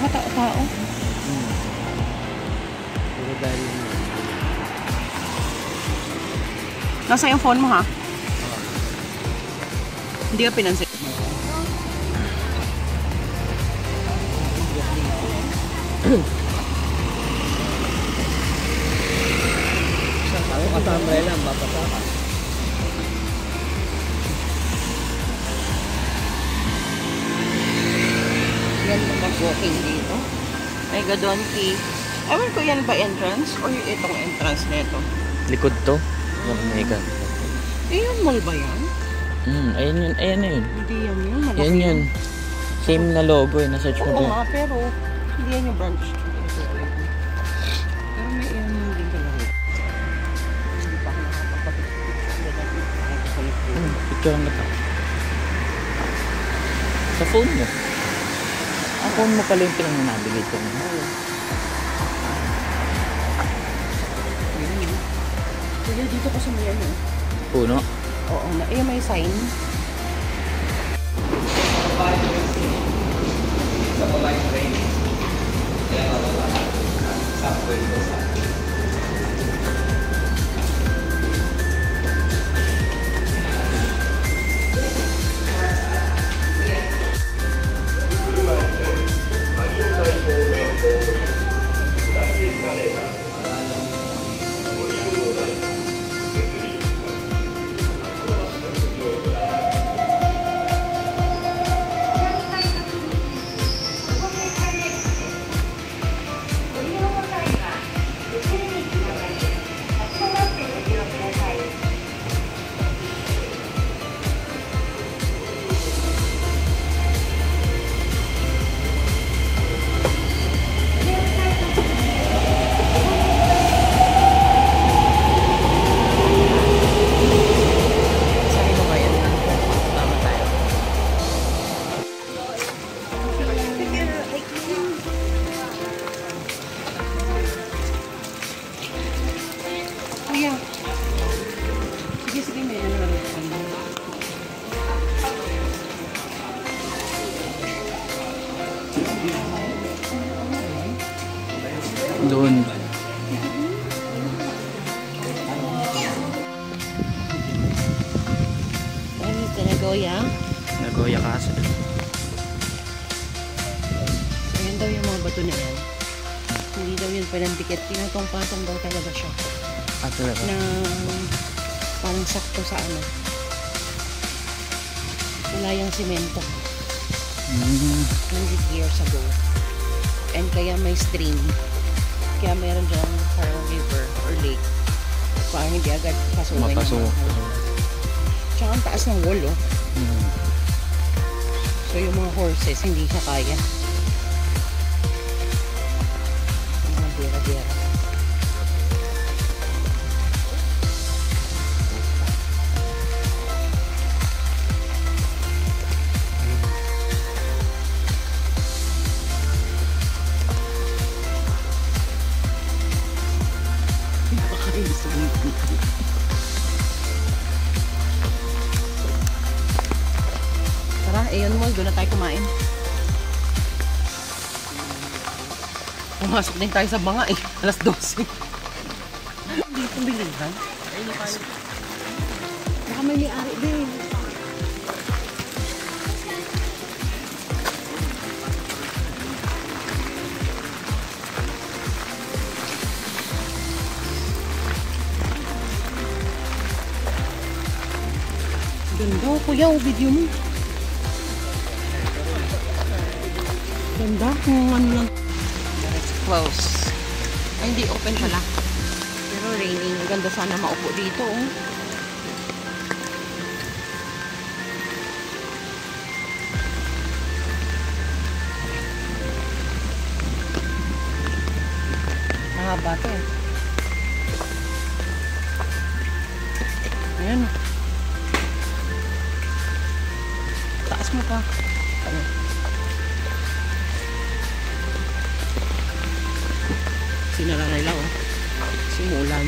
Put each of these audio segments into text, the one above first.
katao-tao. Pero dahil Nasa yung phone mo ha? Hindi ka pinansin. ako kasama lang, babasa. Yan ba mag-walking dito? Ay, Gadonki. Ewan ko yan ba entrance? O yung itong entrance nito? Likod to? Oh my God. Ayun, mall ba yan? Ayan yun, ayan na yun. Hindi yan yun, malaki. Yan yun. Same na logo eh, na-search mo Oo din. nga, pero hindi yan yung branch. Pero may yan yung din talaga. Hindi pa ako nakapagpapicture. Picture ang gata. Sa phone mo. Ang phone mo pala yung pinag-navigate ko. Kaya dito kasi may ano. Puno? Oo, ayun may sign. Sa online train. Kaya wala. Subway ko sa. Kuya. Sige, sige, may ano lang. Doon. Ay, Nagoya. Nagoya Castle. Ayan daw yung mga bato na yan. Hindi daw yun palang dikit. Pinatong-patong daw talaga siya. Talaga? Na parang sakto sa ano. Wala yung simento. 100 years ago. And kaya may stream. Kaya meron dyan parang river or lake. Parang hindi agad pasukin yung Mapasok. mga. Tsaka ang taas ng wall, oh. So yung mga horses, hindi siya kaya. Mga dira-dira. Tara, ayun mo, doon na tayo kumain. Pumasok din tayo sa banga eh. Alas 12. Hindi itong bilihan. Baka may may-ari din. Ganda, kuya, o video mo. Ganda, kung ano lang. It's close. Ay, hindi open pala. Pero raining. Ganda sana maupo dito, oh. Mahaba to eh. Ayan. Taas mo pa. Ayan. Sinarangay lang, oh. Simulan.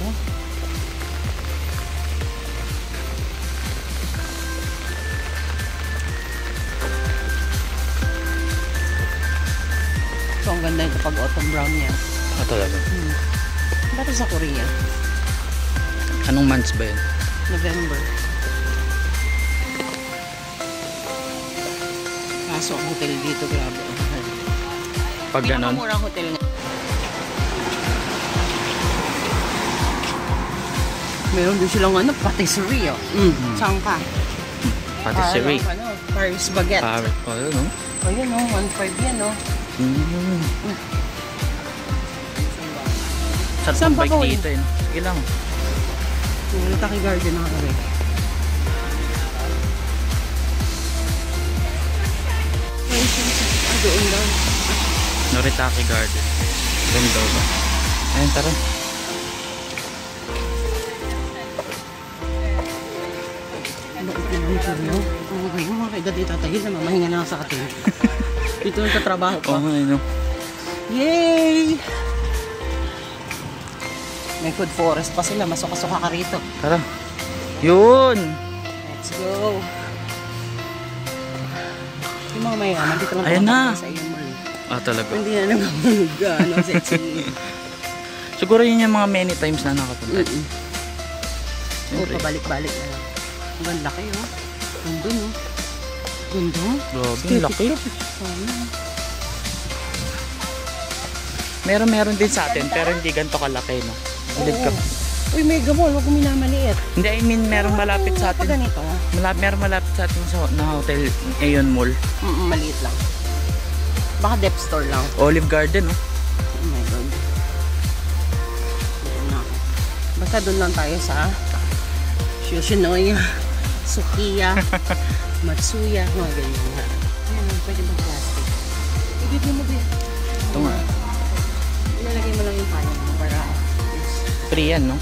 dito. So, ang ganda ito pag autumn brown niya. Ah, talaga. Dati sa Korea, Anong months ba yun? November. Kaso ang hotel dito, grabe. Pag ganon. Pinakamurang hotel nga. Meron din silang ano, patisserie. Saan ka? Patisserie. Ano, Paris Baguette. Parrot. Oh, yun, no? O yun o, 1.5 yan o. Sarap Saan ba bike ko dito, eh. Sige lang. Taki Garden ako rin. Doon daw. Noritake Garden. Doon daw ba? Ayun, tara. Okay, yung mga kaedad itatahil na mamahinga na sa atin. Dito nagtatrabaho pa. Oo, ayun, no? Yay! May food forest pa sila. Masuka-suka ka rito. Tara. Yun! Let's go! Yung mga mayaman, dito lang Ayan na. sa iyong mall. Ah, talaga. Hindi na nangangulog ka. Ano, sexy. Siguro yun yung mga many times na nakapunta. Oo, pabalik-balik na lang. Ang ganda kayo. Ganda, no? Ganda. Grabe, ang laki. Sana. Meron din sa atin, pero hindi ganito kalaki, no? Bilid ka. Uy, mega mall. Huwag mo minamaliit. Hindi, I mean, merong malapit sa Pag atin. ganito. Meron malapit sa atin na hotel, Aeon Mall. Maliit lang. Baka depth store lang. Olive Garden, no? Oh my God. Doon na ako. Basta doon lang tayo sa Yoshinoya, Sukiya, Matsuya, mga ganyan nga. Ayun, pwede ba plastic? Ibigay mo din. Ito nga. Ilalagay mo lang yung payang mo para Free yan, no?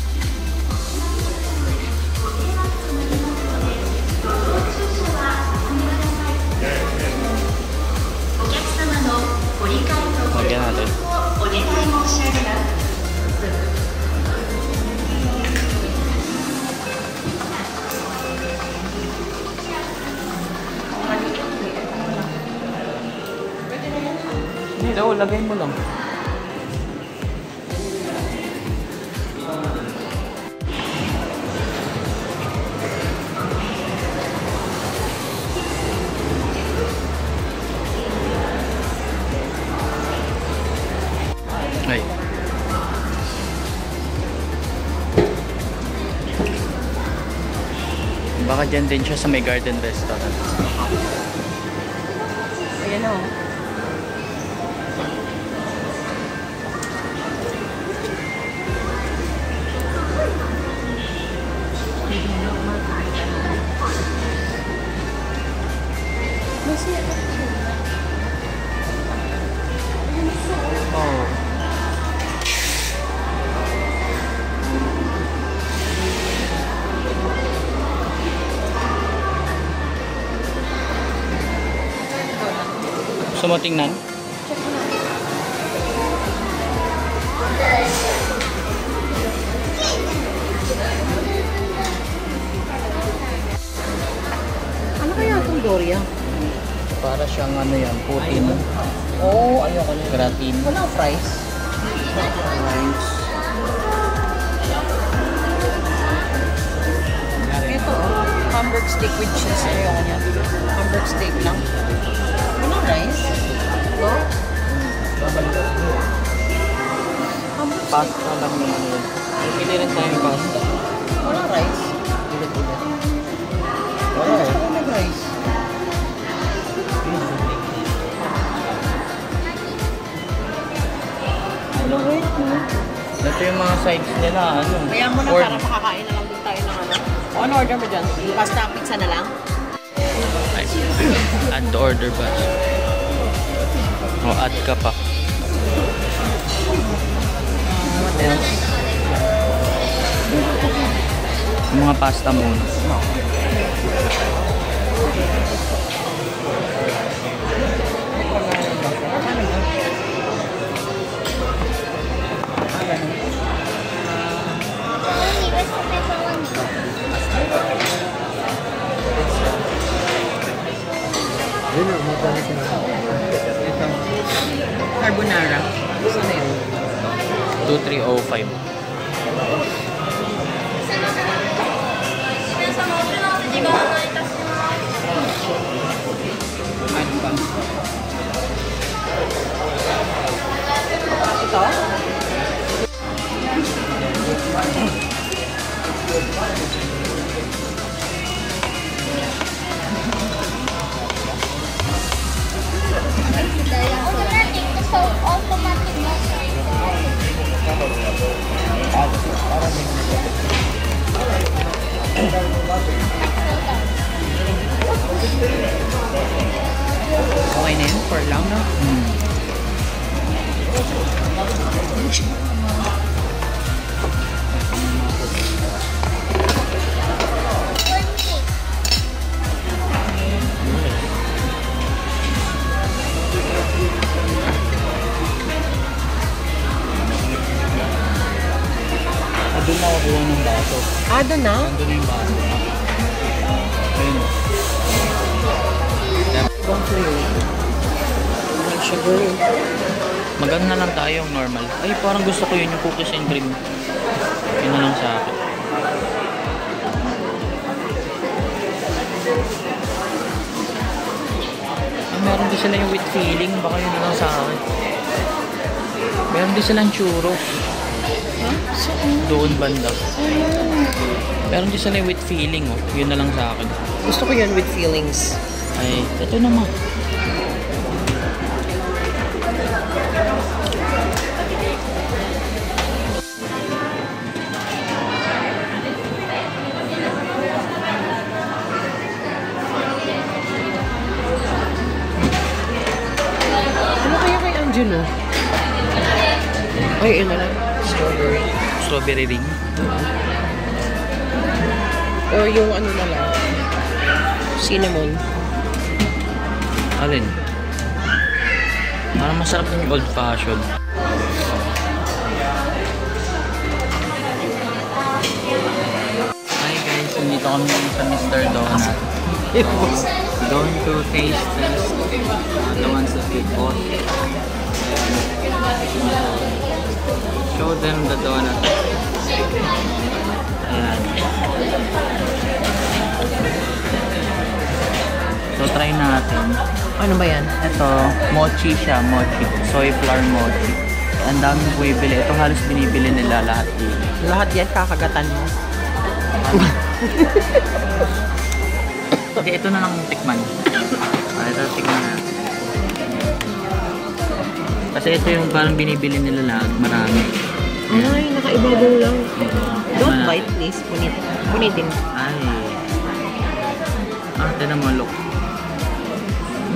Lagyan natin. Hindi daw, lagay mo lang. Ay. Baka dyan din siya sa may garden restaurant. ayan o. Oh. Gusto mo tingnan? Ano kaya itong Doria? Para siyang ano yan, putin. Oo, ayoko na. Gratin. Walang fries. Ito, Hamburg steak with cheese. Ayoko niya. Hamburg steak lang. Walang rice. No? Hamburg steak. Pasta lang yung ano yun. Pili rin tayong pasta. Walang rice. Ulit-ulit. Wala eh. Saka may rice. Ano wait mo? Ito yung mga sides nila, ano. Kaya mo na Corn. para makakain na lang din tayo ng ano. O, ano order mo dyan? Pasta pizza na lang? Ay, add to order ba? O, add ka pa. What else? Yung mga pasta muna. 2305. Ano ba? Ito? Okay na yun? For lang, no? Doon na ako ng baso. Ah, doon na? Doon na yung baso. Ayun. Ibang flavor. Ibang sugar. Magano na lang tayo yung normal. Ay, parang gusto ko yun yung cookies and cream. Yun na lang sa akin. Ay, meron din sila yung with filling. Baka yun na lang sa akin. Meron din silang churros. Doon banda. Meron din sila yung with filling. Oh. Yun na lang sa akin. Gusto ko yun with feelings. Ay, ito naman. Ano kaya kay Angelo? Ay, yun na lang. Strawberry. Strawberry ring. Or yung ano na lang. Cinnamon. Alin? Parang masarap yung old fashioned. Hi guys, nandito kami sa Mr. Donut. Going to taste test the ones that we bought. Show them the donut. Ayan. So try natin. Ano ba yan? Ito, mochi siya, mochi. Soy flour mochi. Ang daming bumibili. Ito halos binibili nila lahat dito. Lahat yan kakagatan mo. Hindi, ito na lang tikman. Ito tikman natin. Kasi ito yung parang binibili nila lahat. Marami. Ay, nakaibabaw lang. Don't bite please. Punitin. Ay. Ito na mo, look.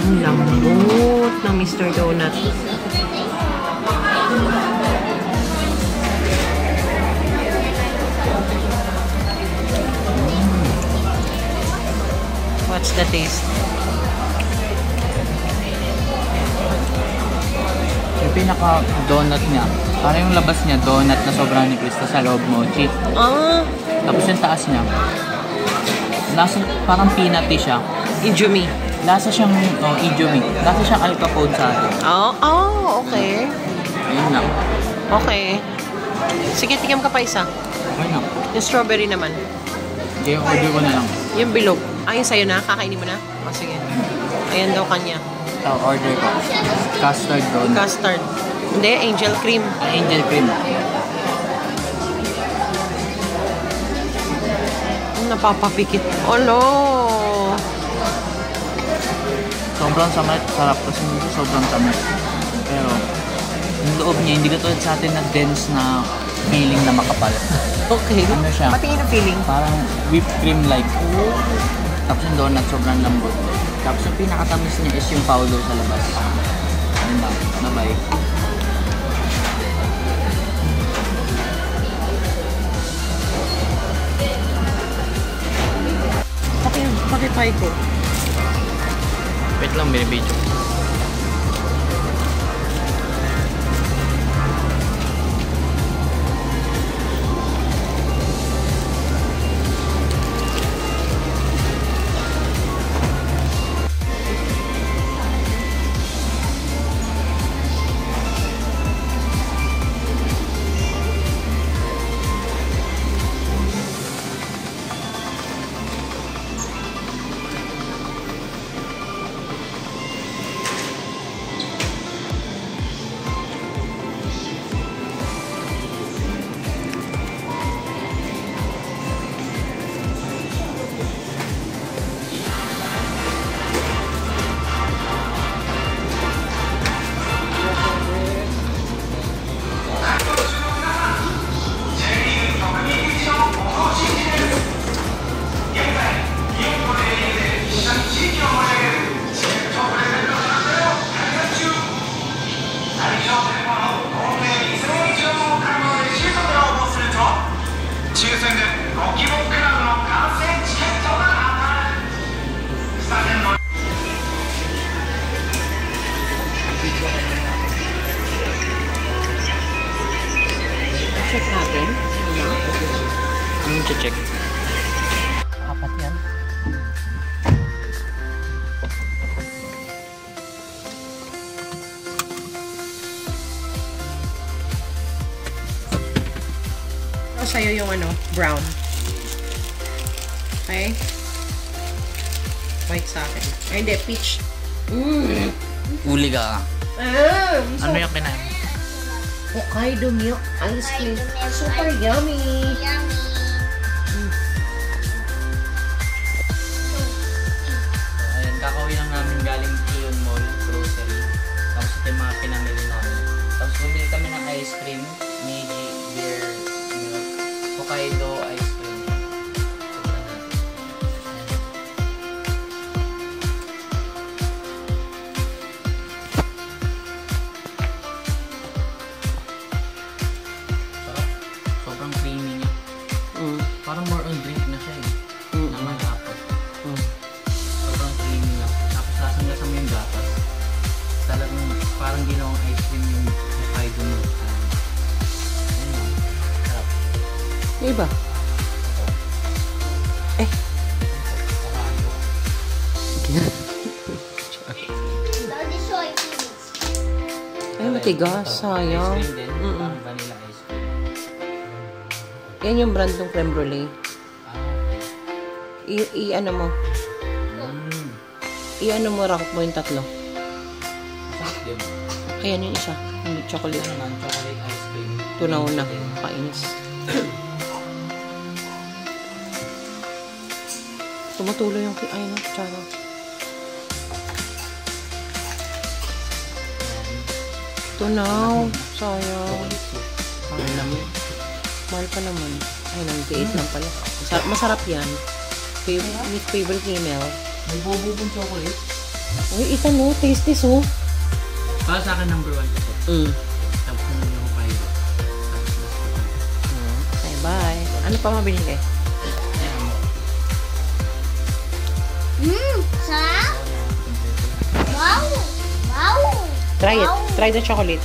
Ang lambot ng Mr. Donut. What's the taste? Yung pinaka-donut niya, parang yung labas niya, donut na sobrang nipis, sa loob mochi. Ah, Tapos yung taas niya, lasa, parang peanutty siya. Injumi. Lasa siyang, Ijumi. Lasa siyang alcapode sa atin. Okay. Ayun lang. Okay. Sige, tingnan ka pa isa. Okay na. Yung strawberry naman. Kaya order ko na lang. Yung bilog. Yung sa'yo na? Kakainin mo na? O, sige. Ayan daw kanya. Ito, order ko. Custard donut. Custard. Hindi, angel cream. Angel cream. Napapapikit. Olo! Sobrang sarap kasi hindi sobrang tamis. Pero, yung loob niya, hindi katulad sa atin na dense na feeling na makapal. Okay. Ano siya? Patingin ang feeling. Parang whipped cream-like. Tapos yung donut, sobrang lambot. Tapos yung pinakatamis niya is yung powder sa labas. Ayun lang. Bye-bye. Pakipay ko. Wait lang, binibidyo. check natin. Anong check? Apat yan. Sa'yo yung ano, brown. Okay? White sa akin. Ay, hindi, peach. Uli ka. So, Ano yung kinain mo? Hokkaido milk ice cream. Super yummy. Ayan, kakauwi lang namin galing Ion Mall, grocery. Tapos ito yung mga pinamili namin. Tapos bumili kami ng ice cream, Meiji, beer, milk, Hokkaido ice cream. Tignan natin. Ayan. Sarap. Sobrang creamy niya. Parang more on drink na siya eh. Naman dapat. Sobrang creamy niya. Tapos lasang-lasa mo yung gatas. Talagang parang ginawang ice cream yung Hokkaido mo. Ayun lang. Sarap. Yung iba? Eh. Hokkaido. Ay, matigas. Sayang. Ice cream din. Parang vanilla ice cream. Yan yung brand ng creme brulee. Okay. I-ano mo. I-ano mo, rank mo yung tatlo. Sarap din. Ayan yung isa. Yung chocolate. Ito naman, chocolate ice cream. Ito na una. Kainis. Tumutuloy yung ay no, tsara. Ito na. Sayang. Mahal naman. Mahal pa naman. Ay, nang-date lang pala. Masarap yan. With favorite email. May bububong chocolate. Uy, ito no. Tasty so. Para sa akin, number 1 ito. Tapos naman yung Hokkaido. Tapos Okay, bye. Ano pa mabili kayo? Sarap! Wow! Wow! Try it. Wow. Try the chocolate.